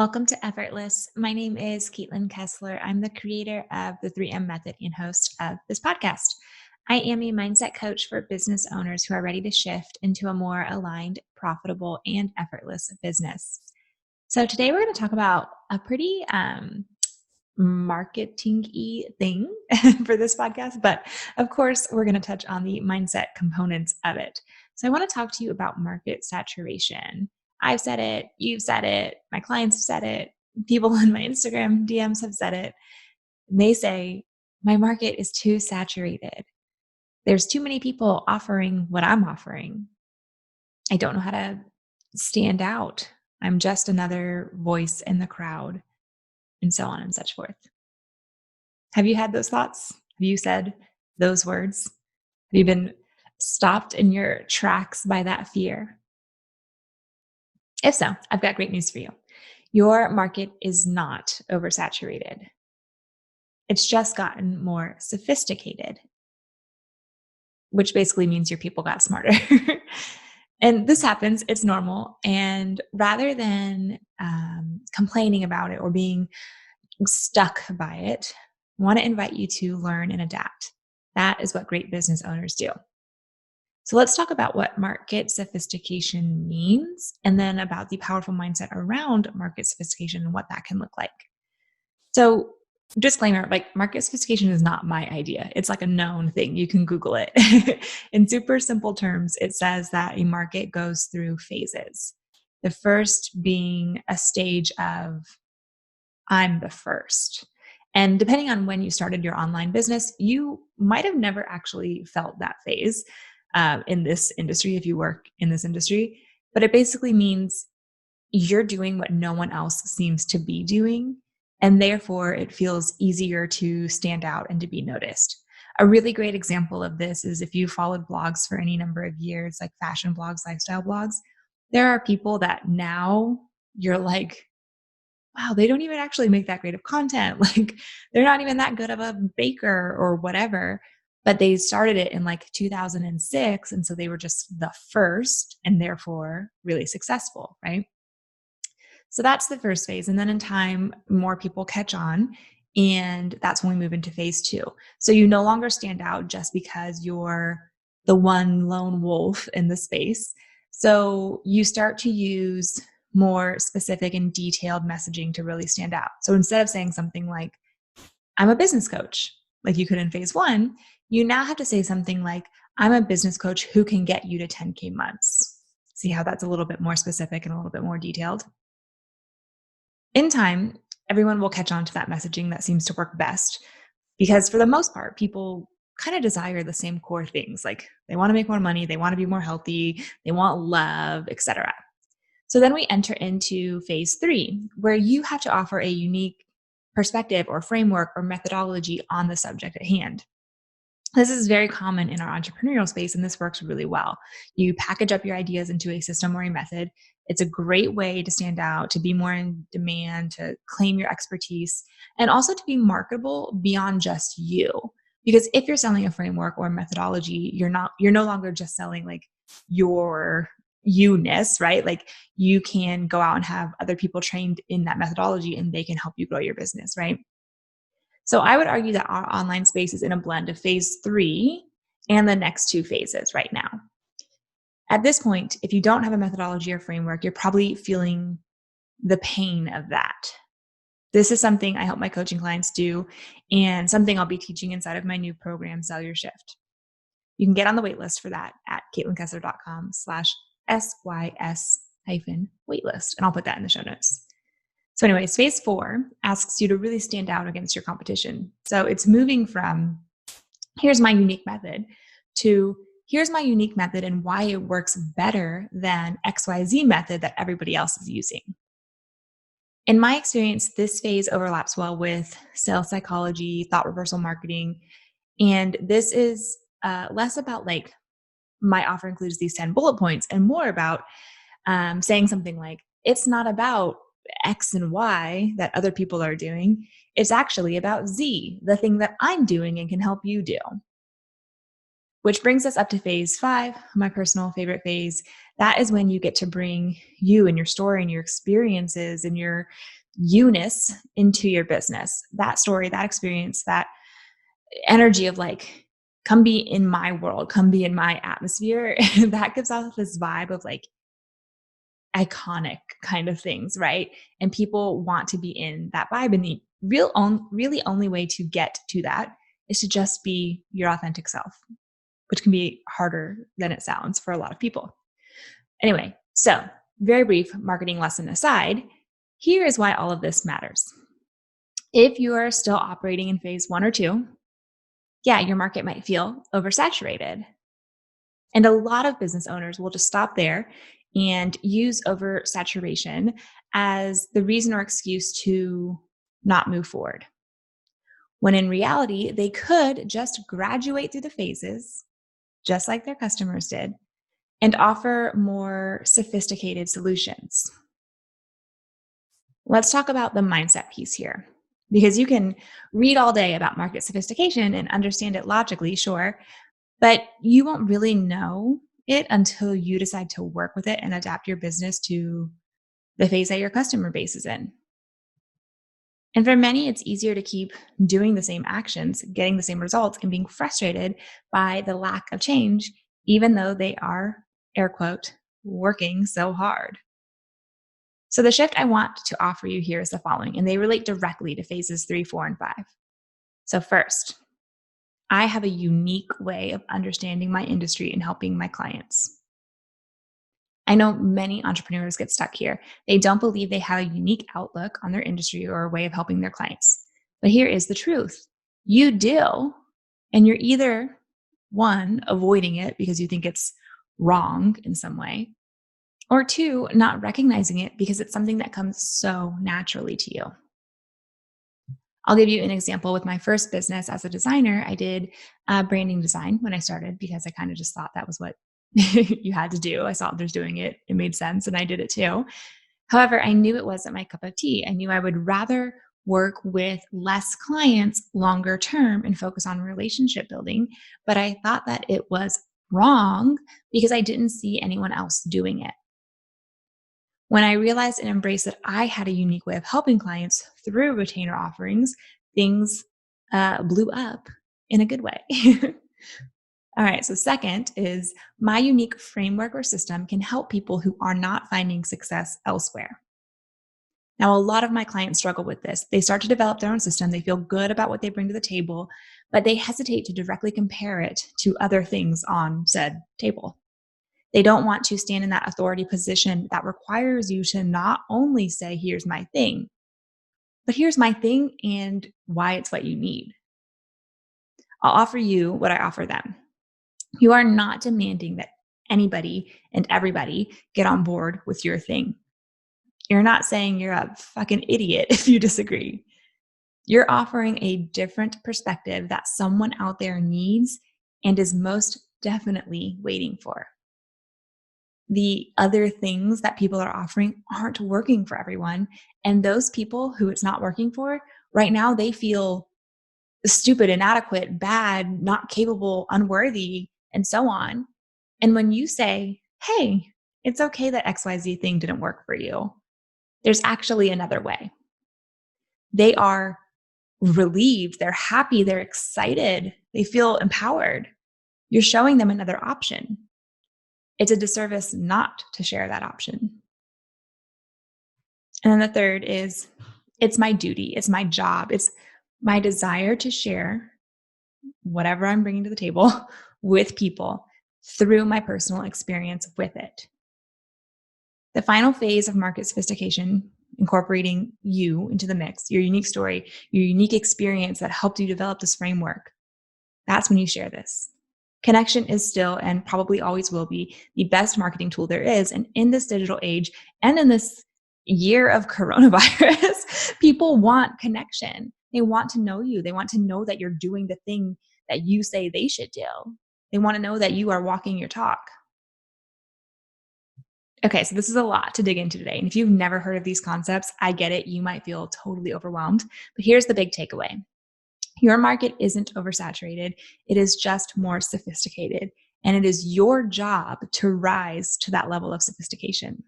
Welcome to Effortless. My name is Caitlin Kessler. I'm the creator of the 3M Method and host of this podcast. I am a mindset coach for business owners who are ready to shift into a more aligned, profitable, and effortless business. So today we're going to talk about a pretty marketing-y thing for this podcast, but of course we're going to touch on the mindset components of it. So I want to talk to you about market saturation. I've said it, you've said it, my clients have said it, people on my Instagram DMs have said it. And they say, my market is too saturated. There's too many people offering what I'm offering. I don't know how to stand out. I'm just another voice in the crowd, and so on and such forth. Have you had those thoughts? Have you said those words? Have you been stopped in your tracks by that fear? If so, I've got great news for you. Your market is not oversaturated. It's just gotten more sophisticated, which basically means your people got smarter. And this happens, it's normal. And rather than complaining about it or being stuck by it, I want to invite you to learn and adapt. That is what great business owners do. So let's talk about what market sophistication means, and then about the powerful mindset around market sophistication and what that can look like. So disclaimer, like market sophistication is not my idea. It's like a known thing. You can Google it. In super simple terms, it says that a market goes through phases. The first being a stage of I'm the first. And depending on when you started your online business, you might have never actually felt that phase in this industry if you work in this industry. But it basically means you're doing what no one else seems to be doing. And therefore, it feels easier to stand out and to be noticed. A really great example of this is if you followed blogs for any number of years, like fashion blogs, lifestyle blogs, there are people that now you're like, wow, they don't even actually make that great of content. Like they're not even that good of a baker or whatever, but they started it in like 2006. And so they were just the first and therefore really successful, right? So that's the first phase. And then in time, more people catch on. And that's when we move into phase two. So you no longer stand out just because you're the one lone wolf in the space. So you start to use more specific and detailed messaging to really stand out. So instead of saying something like, I'm a business coach, like you could in phase one, you now have to say something like, I'm a business coach who can get you to 10K months. See how that's a little bit more specific and a little bit more detailed? In time, everyone will catch on to that messaging that seems to work best because for the most part, people kind of desire the same core things. Like they want to make more money, they want to be more healthy, they want love, etc. So then we enter into phase three, where you have to offer a unique perspective or framework or methodology on the subject at hand. This is very common in our entrepreneurial space, and this works really well. You package up your ideas into a system or a method. It's a great way to stand out, to be more in demand, to claim your expertise, and also to be marketable beyond just you. Because if you're selling a framework or a methodology, you're no longer just selling like your you-ness, right? Like you can go out and have other people trained in that methodology and they can help you grow your business, right? So I would argue that our online space is in a blend of phase three and the next two phases right now. At this point, if you don't have a methodology or framework, you're probably feeling the pain of that. This is something I help my coaching clients do and something I'll be teaching inside of my new program, Sell Your Shift. You can get on the waitlist for that at caitlinkessler.com/SYS-waitlist. And I'll put that in the show notes. So anyways, phase four asks you to really stand out against your competition. So it's moving from here's my unique method to here's my unique method and why it works better than XYZ method that everybody else is using. In my experience, this phase overlaps well with sales psychology, thought reversal marketing, and this is less about like my offer includes these 10 bullet points and more about saying something like, it's not about X and Y that other people are doing. It's actually about Z, the thing that I'm doing and can help you do. Which brings us up to phase 5, my personal favorite phase. That is when you get to bring you and your story and your experiences and your you-ness into your business. That story, that experience, that energy of like, come be in my world, come be in my atmosphere. That gives off this vibe of like iconic kind of things, right? And people want to be in that vibe. And the really only way to get to that is to just be your authentic self, which can be harder than it sounds for a lot of people. Anyway, so very brief marketing lesson aside, here is why all of this matters. If you are still operating in phase 1 or 2, yeah, your market might feel oversaturated. And a lot of business owners will just stop there and use oversaturation as the reason or excuse to not move forward. When in reality, they could just graduate through the phases, just like their customers did, and offer more sophisticated solutions. Let's talk about the mindset piece here, because you can read all day about market sophistication and understand it logically, sure, but you won't really know it until you decide to work with it and adapt your business to the phase that your customer base is in. And for many, it's easier to keep doing the same actions, getting the same results, and being frustrated by the lack of change, even though they are, air quote, working so hard. So the shift I want to offer you here is the following, and they relate directly to phases 3, 4, and 5. So first, I have a unique way of understanding my industry and helping my clients. I know many entrepreneurs get stuck here. They don't believe they have a unique outlook on their industry or a way of helping their clients. But here is the truth. You do, and you're either one, avoiding it because you think it's wrong in some way, or two, not recognizing it because it's something that comes so naturally to you. I'll give you an example with my first business as a designer. I did branding design when I started because I kind of just thought that was what you had to do. I saw others doing it. It made sense and I did it too. However, I knew it wasn't my cup of tea. I knew I would rather work with less clients longer term and focus on relationship building. But I thought that it was wrong because I didn't see anyone else doing it. When I realized and embraced that I had a unique way of helping clients through retainer offerings, things blew up in a good way. All right, so second is my unique framework or system can help people who are not finding success elsewhere. Now, a lot of my clients struggle with this. They start to develop their own system. They feel good about what they bring to the table, but they hesitate to directly compare it to other things on said table. They don't want to stand in that authority position that requires you to not only say, here's my thing, but here's my thing and why it's what you need. I'll offer you what I offer them. You are not demanding that anybody and everybody get on board with your thing. You're not saying you're a fucking idiot if you disagree. You're offering a different perspective that someone out there needs and is most definitely waiting for. The other things that people are offering aren't working for everyone. And those people who it's not working for, right now they feel stupid, inadequate, bad, not capable, unworthy, and so on. And when you say, hey, it's okay that XYZ thing didn't work for you, there's actually another way. They are relieved, they're happy, they're excited, they feel empowered. You're showing them another option. It's a disservice not to share that option. And then the third is, it's my duty, it's my job, it's my desire to share whatever I'm bringing to the table with people through my personal experience with it. The final phase of market sophistication, incorporating you into the mix, your unique story, your unique experience that helped you develop this framework. That's when you share this. Connection is still and probably always will be the best marketing tool there is. And in this digital age and in this year of coronavirus, people want connection. They want to know you. They want to know that you're doing the thing that you say they should do. They want to know that you are walking your talk. Okay, so this is a lot to dig into today. And if you've never heard of these concepts, I get it. You might feel totally overwhelmed. But here's the big takeaway. Your market isn't oversaturated, it is just more sophisticated. And it is your job to rise to that level of sophistication.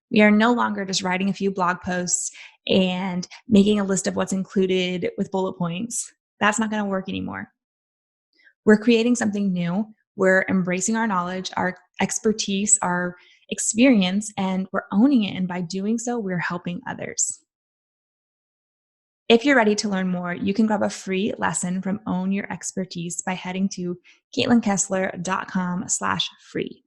We are no longer just writing a few blog posts and making a list of what's included with bullet points. That's not going to work anymore. We're creating something new. We're embracing our knowledge, our expertise, our experience, and we're owning it. And by doing so, we're helping others. If you're ready to learn more, you can grab a free lesson from Own Your Expertise by heading to CaitlinKessler.com/free.